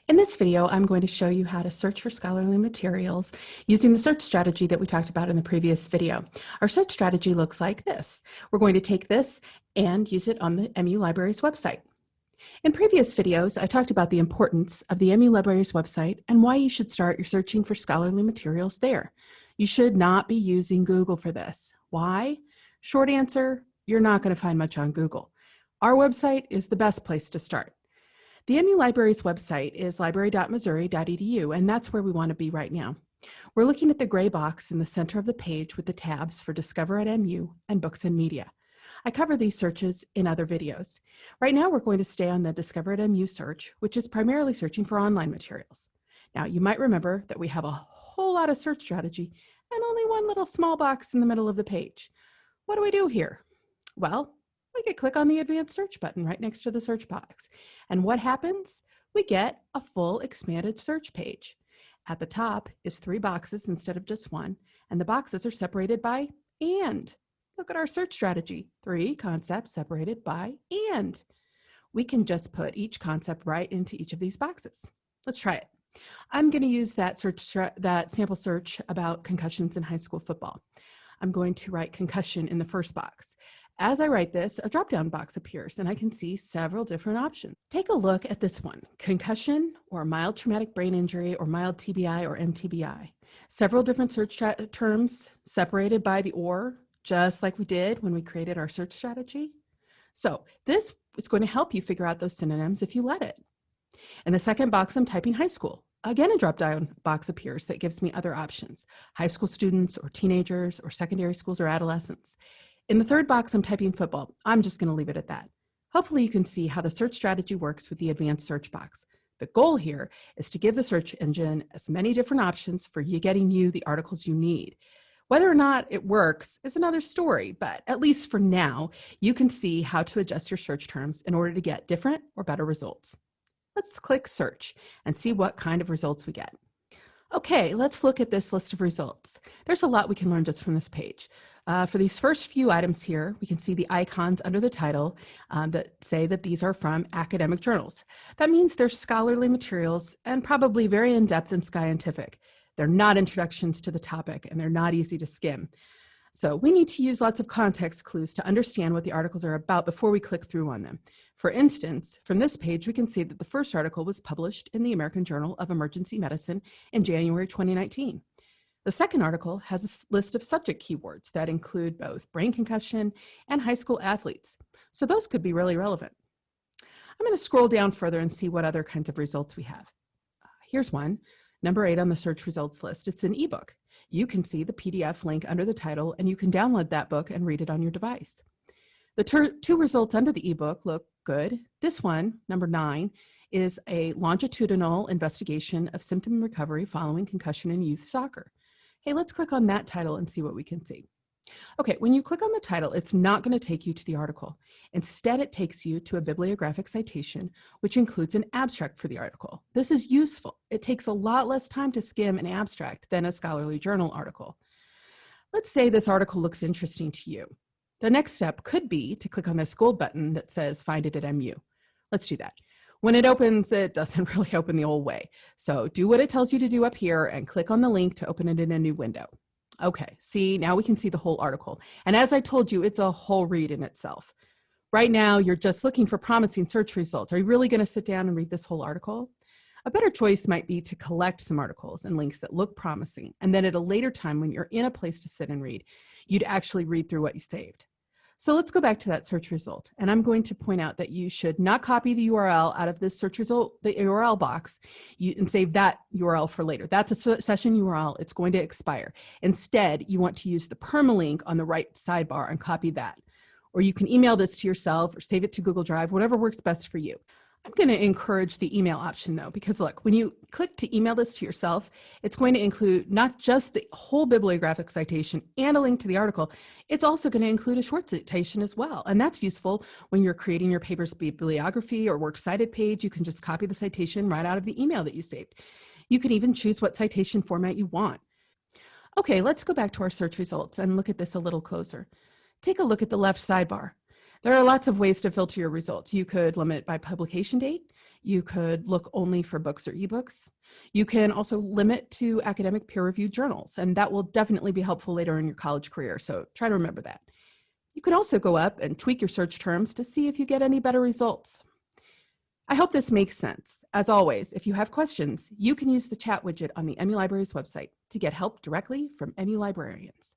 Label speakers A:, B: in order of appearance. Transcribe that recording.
A: In this video, I'm going to show you how to search for scholarly materials using the search strategy that we talked about in the previous video. Our search strategy looks like this. We're going to take this and use it on the MU Libraries website. In previous videos, I talked about the importance of the MU Libraries website and why you should start your searching for scholarly materials there. You should not be using Google for this. Why? Short answer, you're not going to find much on Google. Our website is the best place to start. The MU Libraries website is library.missouri.edu, and that's where we want to be right now. We're looking at the gray box in the center of the page with the tabs for Discover at MU and Books and Media. I cover these searches in other videos. Right now, we're going to stay on the Discover at MU search, which is primarily searching for online materials. Now, you might remember that we have a whole lot of search strategy and only one little small box in the middle of the page. What do we do here? Well, we could click on the advanced search button right next to the search box. And what happens? We get a full expanded search page. At the top is 3 boxes instead of just 1, and the boxes are separated by and. Look at our search strategy, 3 concepts separated by and. We can just put each concept right into each of these boxes. Let's try it. I'm going to use that sample search about concussions in high school football. I'm going to write concussion in the first box. As I write this, a drop-down box appears and I can see several different options. Take a look at this one, concussion or mild traumatic brain injury or mild TBI or MTBI. Several different search terms separated by the or, just like we did when we created our search strategy. So this is going to help you figure out those synonyms if you let it. In the second box, I'm typing high school. Again, a drop-down box appears that gives me other options, high school students or teenagers or secondary schools or adolescents. In the third box, I'm typing football. I'm just going to leave it at that. Hopefully you can see how the search strategy works with the advanced search box. The goal here is to give the search engine as many different options for getting you the articles you need. Whether or not it works is another story, but at least for now, you can see how to adjust your search terms in order to get different or better results. Let's click search and see what kind of results we get. Okay, let's look at this list of results. There's a lot we can learn just from this page. For these first few items here, we can see the icons under the title that say that these are from academic journals. That means they're scholarly materials and probably very in-depth and scientific. They're not introductions to the topic and they're not easy to skim. So we need to use lots of context clues to understand what the articles are about before we click through on them. For instance, from this page, we can see that the first article was published in the American Journal of Emergency Medicine in January 2019. The second article has a list of subject keywords that include both brain concussion and high school athletes. So those could be really relevant. I'm going to scroll down further and see what other kinds of results we have. Here's one, number 8 on the search results list. It's an ebook. You can see the PDF link under the title and you can download that book and read it on your device. The 2 results under the ebook look good. This one, number 9, is a longitudinal investigation of symptom recovery following concussion in youth soccer. Hey, let's click on that title and see what we can see. Okay, when you click on the title, it's not going to take you to the article. Instead, it takes you to a bibliographic citation, which includes an abstract for the article. This is useful. It takes a lot less time to skim an abstract than a scholarly journal article. Let's say this article looks interesting to you. The next step could be to click on this gold button that says Find it at MU. Let's do that. When it opens, it doesn't really open the old way. So do what it tells you to do up here and click on the link to open it in a new window. Okay, see, now we can see the whole article. And as I told you, it's a whole read in itself. Right now, you're just looking for promising search results. Are you really going to sit down and read this whole article? A better choice might be to collect some articles and links that look promising. And then at a later time, when you're in a place to sit and read, you'd actually read through what you saved. So let's go back to that search result. And I'm going to point out that you should not copy the URL out of this search result, the URL box, and save that URL for later. That's a session URL. It's going to expire. Instead, you want to use the permalink on the right sidebar and copy that. Or you can email this to yourself or save it to Google Drive, whatever works best for you. I'm going to encourage the email option though, because look, when you click to email this to yourself, it's going to include not just the whole bibliographic citation and a link to the article, it's also going to include a short citation as well. And that's useful when you're creating your paper's bibliography or works cited page. You can just copy the citation right out of the email that you saved. You can even choose what citation format you want. Okay, let's go back to our search results and look at this a little closer. Take a look at the left sidebar. There are lots of ways to filter your results. You could limit by publication date. You could look only for books or ebooks. You can also limit to academic peer-reviewed journals, and that will definitely be helpful later in your college career, so try to remember that. You can also go up and tweak your search terms to see if you get any better results. I hope this makes sense. As always, if you have questions, you can use the chat widget on the MU Libraries website to get help directly from MU librarians.